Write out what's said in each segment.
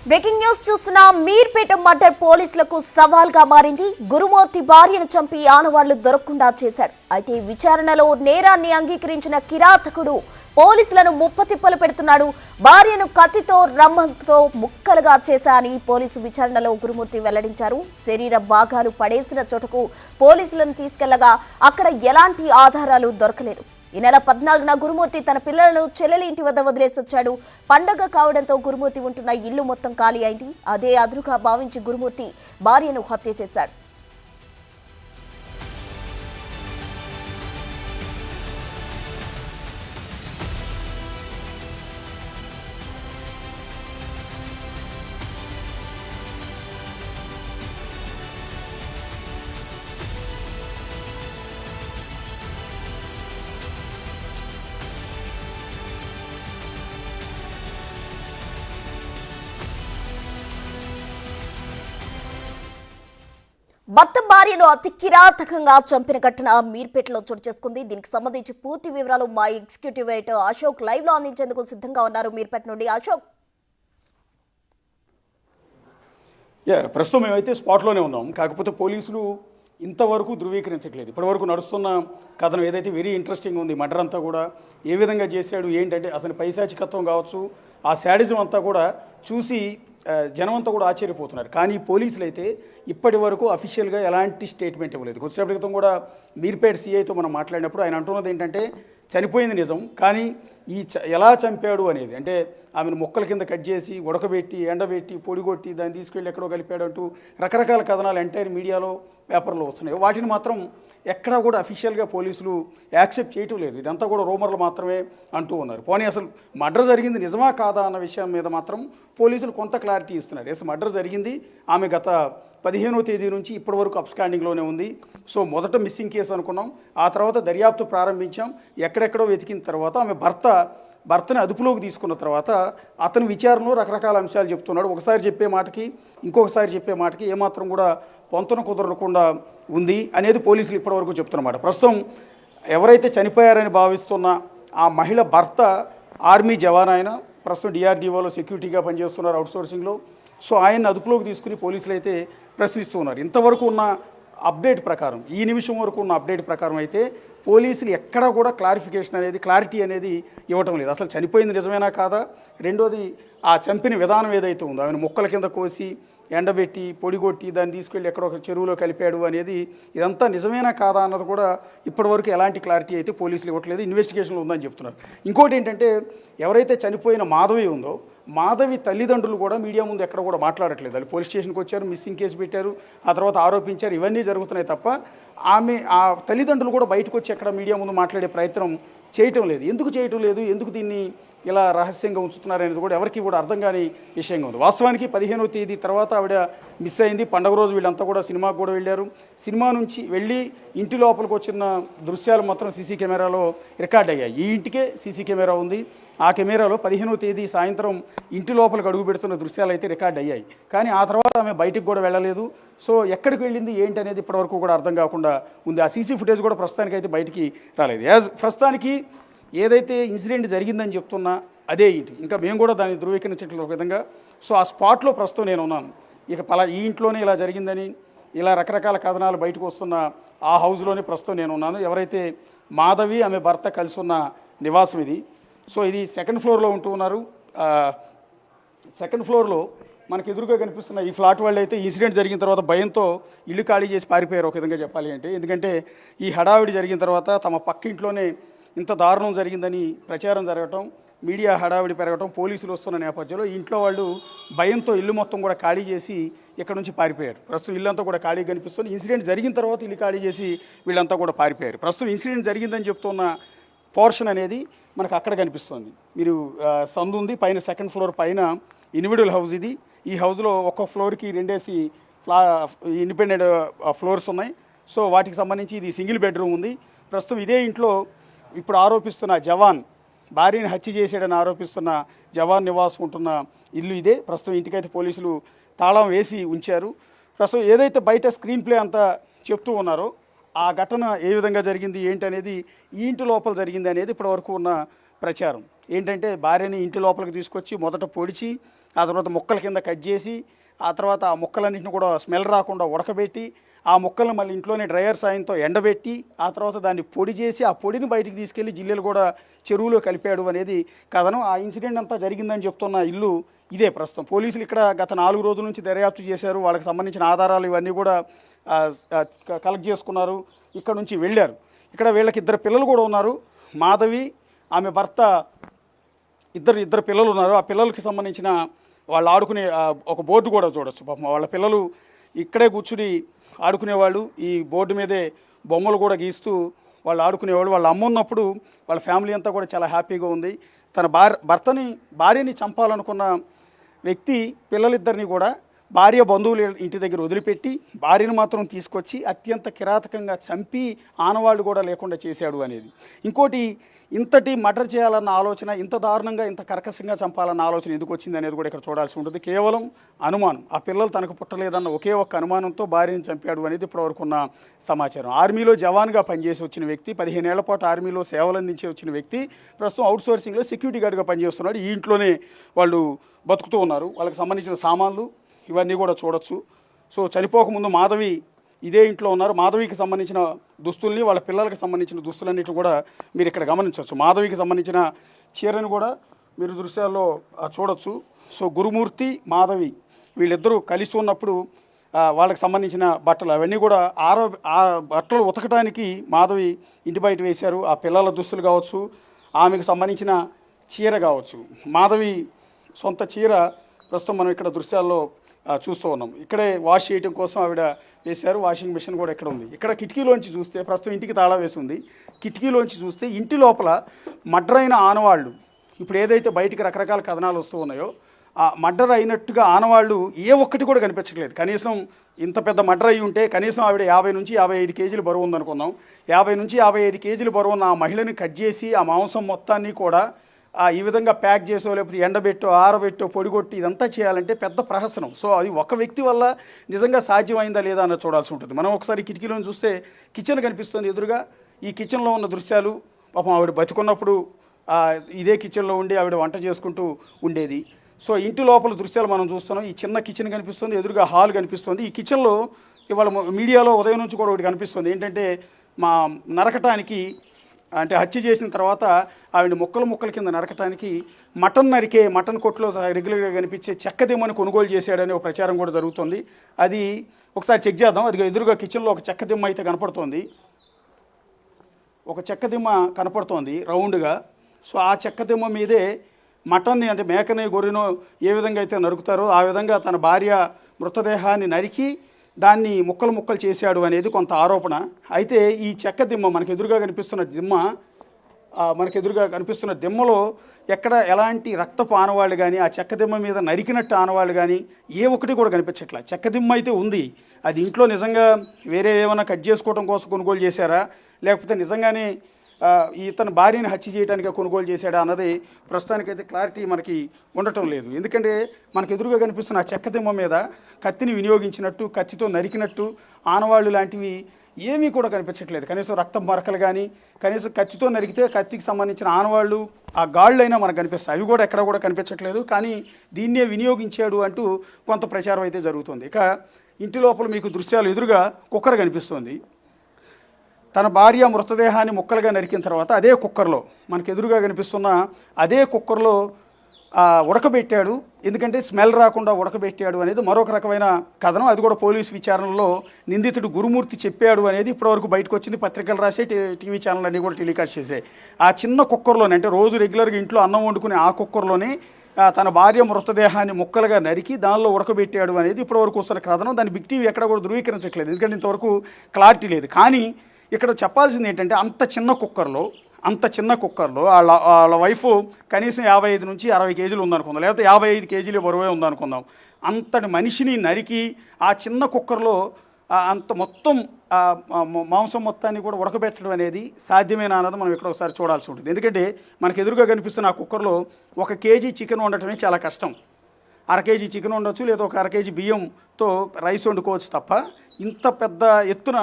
Breaking news చూస్తున్న Meerpet murder పోలీసులకు సవాల్గా మారింది. గురుమూర్తి భార్యను చంపి ఆనవాళ్లు దొరకకుండా చేశాడు. అయితే విచారణలో నేరాన్ని అంగీకరించిన కిరాతకుడు పోలీసులను ముప్పతిప్పలు పెడుతున్నాడు. భార్యను కత్తితో రమ్మంతో ముక్కలుగా చేశాని పోలీసు విచారణలో గురుమూర్తి వెల్లడించారు. శరీర భాగాలు పడేసిన చోటకు పోలీసులను తీసుకెళ్లగా అక్కడ ఎలాంటి ఆధారాలు దొరకలేదు. ఈ నెల 14న గురుమూర్తి తన పిల్లలను చెల్లెలి ఇంటి వద్ద వదిలేసి వచ్చాడు. పండగ కావడంతో గురుమూర్తి ఉంటున్న ఇల్లు మొత్తం ఖాళీ అయింది. అదే అదురుగా భావించి గురుమూర్తి భార్యను హత్య చేశాడు. భర్త భార్యను అతి కిరాతకంగా చంపిన ఘటన మీర్పేటలో చోటు చేసుకుంది. దీనికి సంబంధించి పూర్తి వివరాలు మా ఎగ్జిక్యూటివ్ ఎడిటర్ అశోక్ లైవ్ లో అందించేందుకు సిద్ధంగా ఉన్నారు. మీర్పేట నుండి అశోక్. ప్రస్తుతం మేమైతే స్పాట్లోనే ఉన్నాం. కాకపోతే పోలీసులు ఇంతవరకు ధృవీకరించట్లేదు. ఇప్పటివరకు నడుస్తున్న కథనం ఏదైతే వెరీ ఇంట్రెస్టింగ్ ఉంది. మర్డర్ అంతా కూడా ఏ విధంగా చేశాడు ఏంటంటే అసలు పైశాచికత్వం కావచ్చు, ఆ శాడిజం అంతా కూడా చూసి జనం అంతా కూడా ఆశ్చర్యపోతున్నారు. కానీ పోలీసులు అయితే ఇప్పటి వరకు అఫీషియల్గా ఎలాంటి స్టేట్మెంట్ ఇవ్వలేదు. కొద్దిసేపటి క్రితం కూడా మీర్పేట సిఐతో మనం మాట్లాడినప్పుడు ఆయన అంటున్నది ఏంటంటే చనిపోయింది నిజం, కానీ ఎలా చంపాడు అనేది, అంటే ఆమెను మొక్కల కింద కట్ చేసి ఉడకబెట్టి ఎండబెట్టి పొడిగొట్టి దాన్ని తీసుకెళ్ళి ఎక్కడో కలిపాడు అంటూ రకరకాల కథనాలు ఎంటైర్ మీడియాలో పేపర్లో వస్తున్నాయి. వాటిని మాత్రం ఎక్కడా కూడా అఫీషియల్గా పోలీసులు యాక్సెప్ట్ చేయటం లేదు. ఇదంతా కూడా రూమర్లు మాత్రమే అంటూ ఉన్నారు. పోనీ అసలు మర్డర్ జరిగింది నిజమా కాదా అన్న విషయం మీద మాత్రం పోలీసులు కొంత క్లారిటీ ఇస్తున్నారు. ఎస్, మర్డర్ జరిగింది. ఆమె గత 15వ తేదీ నుంచి ఇప్పటి వరకు అబ్స్కాండింగ్లోనే ఉంది. సో మొదట మిస్సింగ్ కేసు అనుకున్నాం, ఆ తర్వాత దర్యాప్తు ప్రారంభించాం. ఎక్కడెక్కడో వెతికిన తర్వాత ఆమె భర్తని అదుపులోకి తీసుకున్న తర్వాత అతని విచారణలో రకరకాల అంశాలు చెప్తున్నాడు. ఒకసారి చెప్పే మాటకి ఇంకొకసారి చెప్పే మాటకి ఏమాత్రం కూడా పొంతన కుదరకుండా ఉంది అనేది పోలీసులు ఇప్పటివరకు చెప్తున్నమాట. ప్రస్తుతం ఎవరైతే చనిపోయారని భావిస్తున్న ఆ మహిళ భర్త ఆర్మీ జవాన్, ఆయన ప్రస్తుతం డిఆర్డీఓలో సెక్యూరిటీగా పనిచేస్తున్నారు అవుట్సోర్సింగ్లో. సో ఆయన్ని అదుపులోకి తీసుకుని పోలీసులు అయితే ప్రశ్నిస్తున్నారు. ఇంతవరకు ఉన్న అప్డేట్ ప్రకారం, ఈ నిమిషం వరకు ఉన్న అప్డేట్ ప్రకారం అయితే పోలీసులు ఎక్కడా కూడా క్లారిఫికేషన్ అనేది, క్లారిటీ అనేది ఇవ్వటం లేదు. అసలు చనిపోయింది నిజమేనా కాదా, రెండోది ఆ చంపిన విధానం ఏదైతే ఉందో, ఆమెను మొక్కల కింద కోసి ఎండబెట్టి పొడిగొట్టి దాన్ని తీసుకెళ్ళి ఎక్కడో ఒక చెరువులో కలిపాడు అనేది, ఇదంతా నిజమేనా కాదా అన్నది కూడా ఇప్పటివరకు ఎలాంటి క్లారిటీ అయితే పోలీసులు ఇవ్వట్లేదు. ఇన్వెస్టిగేషన్లో ఉందని చెప్తున్నారు. ఇంకోటి ఏంటంటే ఎవరైతే చనిపోయిన మాధవి ఉందో, మాధవి తల్లిదండ్రులు కూడా మీడియా ముందు ఎక్కడ కూడా మాట్లాడట్లేదు. వాళ్ళు పోలీస్ స్టేషన్కి వచ్చారు, మిస్సింగ్ కేసు పెట్టారు, ఆ తర్వాత ఆరోపించారు. ఇవన్నీ జరుగుతున్నాయి తప్ప ఆ తల్లిదండ్రులు కూడా బయటకు వచ్చి ఎక్కడ మీడియా ముందు మాట్లాడే ప్రయత్నం చేయటం లేదు. ఎందుకు చేయటం లేదు, ఎందుకు దీన్ని ఇలా రహస్యంగా ఉంచుతున్నారనేది కూడా ఎవరికి కూడా అర్థం కాని విషయంగా ఉంది. వాస్తవానికి 15వ తేదీ తర్వాత ఆవిడ మిస్ అయింది. పండుగ రోజు వీళ్ళంతా కూడా సినిమాకు కూడా వెళ్ళారు. సినిమా నుంచి వెళ్ళి ఇంటి లోపలికి వచ్చిన దృశ్యాలు మాత్రం సీసీ కెమెరాలో రికార్డ్ అయ్యాయి. ఈ ఇంటికే సీసీ కెమెరా ఉంది. ఆ కెమెరాలో 15వ తేదీ సాయంత్రం ఇంటి లోపలికి అడుగు పెడుతున్న దృశ్యాలు అయితే రికార్డ్ అయ్యాయి. కానీ ఆ తర్వాత ఆమె బయటికి కూడా వెళ్ళలేదు. సో ఎక్కడికి వెళ్ళింది ఏంటి అనేది ఇప్పటివరకు కూడా అర్థం కాకుండా ఉంది. ఆ సీసీ ఫుటేజ్ కూడా ప్రస్తుతానికి అయితే బయటికి రాలేదు. ప్రస్తుతానికి ఏదైతే ఇన్సిడెంట్ జరిగిందని చెప్తున్నా అదే ఇంటి, ఇంకా మేము కూడా దాన్ని ధృవీకరించట్లేదు ఒక విధంగా. సో ఆ స్పాట్లో ప్రస్తుతం నేను ఉన్నాను. ఇక ఈ ఇంట్లోనే ఇలా జరిగిందని ఇలా రకరకాల కథనాలు బయటకు వస్తున్న ఆ హౌస్లోనే ప్రస్తుతం నేను ఉన్నాను. ఎవరైతే మాధవి ఆమె భర్త కలిసి ఉన్న నివాసం ఇది. సో ఇది సెకండ్ ఫ్లోర్లో ఉంటూ ఉన్నారు. సెకండ్ ఫ్లోర్లో మనకు ఎదురుగా కనిపిస్తున్న ఈ ఫ్లాట్ వాళ్ళు అయితే ఇన్సిడెంట్ జరిగిన తర్వాత భయంతో ఇల్లు ఖాళీ చేసి పారిపోయారు ఒక విధంగా చెప్పాలి అంటే. ఎందుకంటే ఈ హడావిడి జరిగిన తర్వాత తమ పక్కింట్లోనే ఇంత దారుణం జరిగిందని ప్రచారం జరగటం, మీడియా హడావిడి పెరగటం, పోలీసులు వస్తున్న నేపథ్యంలో ఇంట్లో వాళ్ళు భయంతో ఇల్లు మొత్తం కూడా ఖాళీ చేసి ఇక్కడ నుంచి పారిపోయారు. ప్రస్తుతం ఇల్లంతా కూడా ఖాళీ కనిపిస్తుంది. ఇన్సిడెంట్ జరిగిన తర్వాత ఇల్లు ఖాళీ చేసి వీళ్ళంతా కూడా పారిపోయారు. ప్రస్తుతం ఇన్సిడెంట్ జరిగిందని చెప్తున్న పోర్షన్ అనేది మనకు అక్కడ కనిపిస్తుంది. మీరు సందు ఉంది, పైన సెకండ్ ఫ్లోర్ పైన ఇండివిజువల్ హౌస్ ఇది. ఈ హౌస్లో ఒక్కొక్క ఫ్లోర్కి 2 ఇండిపెండెంట్ ఫ్లోర్స్ ఉన్నాయి. సో వాటికి సంబంధించి ఇది సింగిల్ బెడ్రూమ్ ఉంది. ప్రస్తుతం ఇదే ఇంట్లో ఇప్పుడు ఆరోపిస్తున్న జవాన్, భార్యని హత్య చేసాడని ఆరోపిస్తున్న జవాన్ నివాసం ఉంటున్న ఇల్లు ఇదే. ప్రస్తుతం ఇంటికైతే పోలీసులు తాళం వేసి ఉంచారు. ప్రస్తుతం ఏదైతే బయట స్క్రీన్ ప్లే అంతా చెప్తూ ఉన్నారో ఆ ఘటన ఏ విధంగా జరిగింది ఏంటి అనేది, ఈ ఇంటి లోపల జరిగింది అనేది ఇప్పటివరకు ఉన్న ప్రచారం ఏంటంటే భార్యని ఇంటి లోపలికి తీసుకొచ్చి మొదట పొడిచి ఆ తర్వాత ముక్కల కింద కట్ చేసి ఆ తర్వాత ఆ ముక్కలన్నింటిని కూడా స్మెల్ రాకుండా ఉడకబెట్టి ఆ ముక్కలను మళ్ళీ ఇంట్లోనే డ్రయర్ సాయంతో ఎండబెట్టి ఆ తర్వాత దాన్ని పొడి చేసి ఆ పొడిని బయటికి తీసుకెళ్లి జిల్లెలు కూడా చెరువులో కలిపాడు అనేది కథనం. ఆ ఇన్సిడెంట్ అంతా జరిగిందని చెప్తున్న ఇల్లు ఇదే ప్రస్తుతం. పోలీసులు ఇక్కడ గత 4 రోజుల నుంచి దర్యాప్తు చేశారు. వాళ్ళకి సంబంధించిన ఆధారాలు ఇవన్నీ కూడా కలెక్ట్ చేసుకున్నారు. ఇక్కడ నుంచి వెళ్ళారు. ఇక్కడ వీళ్ళకి 2 పిల్లలు కూడా ఉన్నారు. మాధవి, ఆమె భర్త, ఇద్దరు పిల్లలు ఉన్నారు. ఆ పిల్లలకి సంబంధించిన వాళ్ళు ఆడుకునే ఒక బోర్డు కూడా చూడొచ్చు. పాపం వాళ్ళ పిల్లలు ఇక్కడే కూర్చుని ఆడుకునేవాళ్ళు. ఈ బోర్డు మీదే బొమ్మలు కూడా గీస్తూ వాళ్ళు ఆడుకునేవాళ్ళు. వాళ్ళ అమ్మ ఉన్నప్పుడు వాళ్ళ ఫ్యామిలీ అంతా కూడా చాలా హ్యాపీగా ఉంది. తన భార్యని చంపాలనుకున్న వ్యక్తి పిల్లలిద్దరిని కూడా భార్య బంధువులు ఇంటి దగ్గర వదిలిపెట్టి భార్యను మాత్రం తీసుకొచ్చి అత్యంత కిరాతకంగా చంపి ఆనవాళ్ళు కూడా లేకుండా చేశాడు అనేది. ఇంకోటి, ఇంతటి మర్డర్ చేయాలన్న ఆలోచన, ఇంత దారుణంగా ఇంత కర్కశంగా చంపాలన్న ఆలోచన ఎందుకు వచ్చింది అనేది కూడా ఇక్కడ చూడాల్సి ఉంటుంది. కేవలం అనుమానం, ఆ పిల్లలు తనకు పుట్టలేదన్న ఒకే ఒక్క అనుమానంతో భార్యను చంపాడు అనేది ఇప్పటివరకు ఉన్న సమాచారం. ఆర్మీలో జవాన్గా పనిచేసి వచ్చిన వ్యక్తి, 15 ఏళ్ల పాటు ఆర్మీలో సేవలు అందించి వచ్చిన వ్యక్తి ప్రస్తుతం అవుట్సోర్సింగ్లో సెక్యూరిటీ గార్డ్గా పనిచేస్తున్నాడు. ఈ ఇంట్లోనే వాళ్ళు బతుకుతూ ఉన్నారు. వాళ్ళకి సంబంధించిన సామాన్లు ఇవన్నీ కూడా చూడొచ్చు. సో చనిపోకముందు మాధవి ఇదే ఇంట్లో ఉన్నారు. మాధవికి సంబంధించిన దుస్తుల్ని, వాళ్ళ పిల్లలకి సంబంధించిన దుస్తులన్నిటిని కూడా మీరు ఇక్కడ గమనించవచ్చు. మాధవికి సంబంధించిన చీరను కూడా మీరు దృశ్యాల్లో చూడొచ్చు. సో గురుమూర్తి, మాధవి వీళ్ళిద్దరూ కలిసి ఉన్నప్పుడు వాళ్ళకి సంబంధించిన బట్టలు అవన్నీ కూడా బట్టలు ఉతకడానికి మాధవి ఇంటి బయట వేశారు. ఆ పిల్లల దుస్తులు కావచ్చు, ఆమెకు సంబంధించిన చీర కావచ్చు. మాధవి సొంత చీర ప్రస్తుతం మనం ఇక్కడ దృశ్యాల్లో చూస్తూ ఉన్నాం. ఇక్కడే వాష్ చేయడం కోసం ఆవిడ వేశారు. వాషింగ్ మిషన్ కూడా ఇక్కడ ఉంది. ఇక్కడ కిటికీలోంచి చూస్తే ప్రస్తుతం ఇంటికి తాళా వేసి ఉంది. కిటికీలోంచి చూస్తే ఇంటి లోపల మర్డర్ అయిన ఆనవాళ్ళు, ఇప్పుడు ఏదైతే బయటికి రకరకాల కథనాలు వస్తూ ఉన్నాయో ఆ మర్డర్ అయినట్టుగా ఆనవాళ్ళు ఏ ఒక్కటి కూడా కనిపించట్లేదు. కనీసం ఇంత పెద్ద మర్డర్ అయి ఉంటే కనీసం ఆవిడ 50 నుంచి 55 కేజీలు బరువు ఉందనుకుందాం. 50 నుంచి 55 కేజీలు బరువు ఉన్న ఆ మహిళని కట్ చేసి ఆ మాంసం మొత్తాన్ని కూడా ఈ విధంగా ప్యాక్ చేసో లేకపోతే ఎండబెట్టో ఆరబెట్టో పొడిగొట్టి ఇదంతా చేయాలంటే పెద్ద ప్రహసనం. సో అది ఒక వ్యక్తి వల్ల నిజంగా సాధ్యమైందా లేదా అన్నది చూడాల్సి ఉంటుంది. మనం ఒకసారి కిటికీలో చూస్తే కిచెన్ కనిపిస్తుంది ఎదురుగా. ఈ కిచెన్లో ఉన్న దృశ్యాలు, పాపం ఆవిడ బతికున్నప్పుడు ఇదే కిచెన్లో ఉండి ఆవిడ వంట చేసుకుంటూ ఉండేది. సో ఇంటి లోపల దృశ్యాలు మనం చూస్తున్నాం. ఈ చిన్న కిచెన్ కనిపిస్తుంది, ఎదురుగా హాల్ కనిపిస్తుంది. ఈ కిచెన్లో ఇవాళ మీడియాలో ఉదయం నుంచి కూడా ఒకటి కనిపిస్తుంది. ఏంటంటే మా నరకటానికి, అంటే హత్య చేసిన తర్వాత ఆవిడ ముక్కల కింద నరకటానికి మటన్ కొట్లో రెగ్యులర్గా కనిపించే చెక్క దిమ్మని కొనుగోలు చేశాడని ఒక ప్రచారం కూడా జరుగుతుంది. అది ఒకసారి చెక్ చేద్దాం. అది ఎదురుగా కిచెన్లో ఒక చెక్క దిమ్మ అయితే కనపడుతోంది. ఒక చెక్క దిమ్మ కనపడుతోంది రౌండ్గా. సో ఆ చెక్క దిమ్మ మీదే మటన్ని, అంటే మేకని గొర్రెనో ఏ విధంగా అయితే నరుకుతారో ఆ విధంగా తన భార్య మృతదేహాన్ని నరికి దాన్ని ముక్కలు చేశాడు అనేది కొంత ఆరోపణ. అయితే ఈ చెక్క దిమ్మ మనకు ఎదురుగా కనిపిస్తున్న దిమ్మలో ఎక్కడ ఎలాంటి రక్తపు ఆనవాళ్ళు కానీ, ఆ చెక్క దిమ్మ మీద నరికినట్టు ఆనవాళ్ళు కానీ ఏ ఒక్కటి కూడా కనిపించట్లా. చెక్క దిమ్మ అయితే ఉంది. అది ఇంట్లో నిజంగా వేరే ఏమైనా కట్ చేసుకోవడం కోసం కొనుగోలు చేశారా, లేకపోతే నిజంగానే ఇతను భార్యని హత్య చేయడానికి కొనుగోలు చేశాడా అన్నది ప్రస్తుతానికైతే క్లారిటీ మనకి ఉండటం లేదు. ఎందుకంటే మనకు ఎదురుగా కనిపిస్తున్న ఆ చెక్క దిమ్మ మీద కత్తిని వినియోగించినట్టు, కత్తితో నరికినట్టు ఆనవాళ్ళు లాంటివి ఏమీ కూడా కనిపించట్లేదు. కనీసం రక్తం మరకలు కానీ, కనీసం కత్తితో నరికితే కత్తికి సంబంధించిన ఆనవాళ్ళు, ఆ గాళ్ళైనా మనకు కనిపిస్తాయి. అవి కూడా ఎక్కడ కూడా కనిపించట్లేదు. కానీ దీన్నే వినియోగించాడు అంటూ కొంత ప్రచారం అయితే జరుగుతుంది. ఇక ఇంటి లోపల మీకు దృశ్యాలు ఎదురుగా కుక్కర్ కనిపిస్తుంది. తన భార్య మృతదేహాన్ని ముక్కలుగా నరికిన తర్వాత అదే కుక్కర్లో, మనకు ఎదురుగా కనిపిస్తున్న అదే కుక్కర్లో ఉడకబెట్టాడు. ఎందుకంటే స్మెల్ రాకుండా ఉడకబెట్టాడు అనేది మరొక రకమైన కథనం. అది కూడా పోలీసు విచారణలో నిందితుడు గురుమూర్తి చెప్పాడు అనేది ఇప్పటివరకు బయటకు వచ్చింది. పత్రికలు రాసే, టీవీ ఛానల్ అన్నీ కూడా టెలికాస్ట్ చేసాయి. ఆ చిన్న కుక్కర్లోనే, అంటే రోజు రెగ్యులర్గా ఇంట్లో అన్నం వండుకునే ఆ కుక్కర్లోనే తన భార్య మృతదేహాన్ని ముక్కలుగా నరికి దానిలో ఉడకబెట్టాడు అనేది ఇప్పటివరకు వస్తున్న కథనం. దాన్ని బిగ్ టీవీ ఎక్కడ కూడా ధృవీకరించట్లేదు, ఎందుకంటే ఇంతవరకు క్లారిటీ లేదు. కానీ ఇక్కడ చెప్పాల్సింది ఏంటంటే అంత చిన్న కుక్కర్లో వాళ్ళ వైఫ్ కనీసం 55 నుంచి 60 కేజీలు ఉందనుకుందాం, లేకపోతే 55 కేజీలు బరువే ఉందనుకుందాం. అంతటి మనిషిని నరికి ఆ చిన్న కుక్కర్లో అంత మొత్తం మాంసం మొత్తాన్ని కూడా ఉడకబెట్టడం అనేది సాధ్యమేనా అన్నది మనం ఇక్కడ ఒకసారి చూడాల్సి ఉంటుంది. ఎందుకంటే మనకు ఎదురుగా కనిపిస్తున్న ఆ కుక్కర్లో 1 కేజీ చికెన్ వండటమే చాలా కష్టం. 1/2 కేజీ చికెన్ వండొచ్చు, లేదా ఒక 1/2 కేజీ బియ్యంతో రైస్ వండుకోవచ్చు తప్ప ఇంత పెద్ద ఎత్తున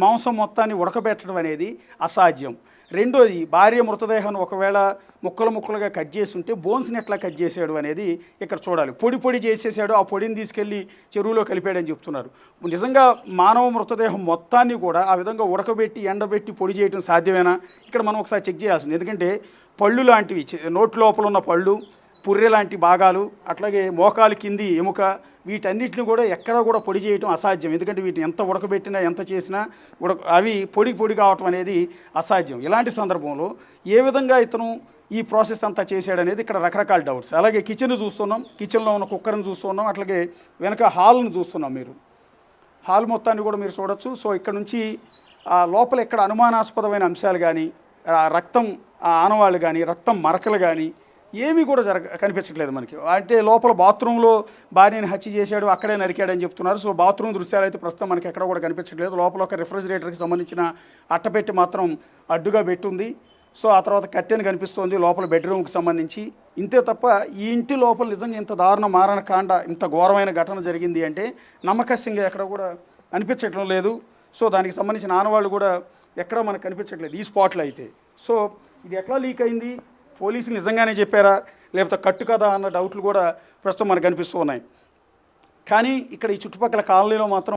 మాంసం మొత్తాన్ని ఉడకబెట్టడం అనేది అసాధ్యం. రెండోది భార్య మృతదేహాన్ని ఒకవేళ ముక్కలు ముక్కలుగా కట్ చేసి ఉంటే బోన్స్ని ఎట్లా కట్ చేశాడు అనేది ఇక్కడ చూడాలి. పొడి పొడి చేసేసాడు, ఆ పొడిని తీసుకెళ్ళి చెరువులో కలిపాడని చెప్తున్నారు. నిజంగా మానవ మృతదేహం మొత్తాన్ని కూడా ఆ విధంగా ఉడకబెట్టి ఎండబెట్టి పొడి చేయడం సాధ్యమేనా? ఇక్కడ మనం ఒకసారి చెక్ చేయాల్సింది. ఎందుకంటే పళ్ళు లాంటివి, నోటి లోపల ఉన్న పళ్ళు, పుర్రె లాంటి భాగాలు, అట్లాగే మోకాలు కింది ఎముక, వీటన్నిటిని కూడా ఎక్కడా కూడా పొడి చేయటం అసాధ్యం. ఎందుకంటే వీటిని ఎంత ఉడకబెట్టినా ఎంత చేసినా అవి పొడి కావటం అనేది అసాధ్యం. ఇలాంటి సందర్భంలో ఏ విధంగా ఇతను ఈ ప్రాసెస్ అంతా చేశాడనేది ఇక్కడ రకరకాల డౌట్స్. అలాగే కిచెన్ చూస్తున్నాం, కిచెన్లో ఉన్న కుక్కర్ని చూస్తున్నాం, అట్లాగే వెనక హాల్ని చూస్తున్నాం. మీరు హాల్ మొత్తాన్ని కూడా మీరు చూడొచ్చు. సో ఇక్కడ నుంచి లోపల ఎక్కడ అనుమానాస్పదమైన అంశాలు కానీ, రక్తం ఆనవాళ్ళు కానీ, రక్తం మరకలు కానీ ఏమీ కూడా కనిపించట్లేదు మనకి. అంటే లోపల బాత్రూంలో భార్యని హత్య చేశాడు, అక్కడే నరికాడని చెప్తున్నారు. సో బాత్రూమ్ దృశ్యాలు అయితే ప్రస్తుతం మనకి ఎక్కడ కూడా కనిపించట్లేదు. లోపల ఒక రిఫ్రిజిరేటర్కి సంబంధించిన అట్టపెట్టి మాత్రం అడ్డుగా పెట్టుంది. సో ఆ తర్వాత కట్టెని కనిపిస్తోంది లోపల బెడ్రూమ్కి సంబంధించి. ఇంతే తప్ప ఈ ఇంటి లోపల నిజంగా ఇంత దారుణ మారణకాండ, ఇంత ఘోరమైన ఘటన జరిగింది అంటే నమ్మకస్యంగా ఎక్కడ కూడా అనిపించట్డం లేదు. సో దానికి సంబంధించిన ఆనవాళ్ళు కూడా ఎక్కడ మనకు కనిపించట్లేదు ఈ స్పాట్లో అయితే. సో ఇది ఎట్లా లీక్ అయింది, పోలీసులు నిజంగానే చెప్పారా లేకపోతే కట్టు కదా అన్న డౌట్లు కూడా ప్రస్తుతం మనకు కనిపిస్తూ ఉన్నాయి. కానీ ఇక్కడ ఈ చుట్టుపక్కల కాలనీలో మాత్రం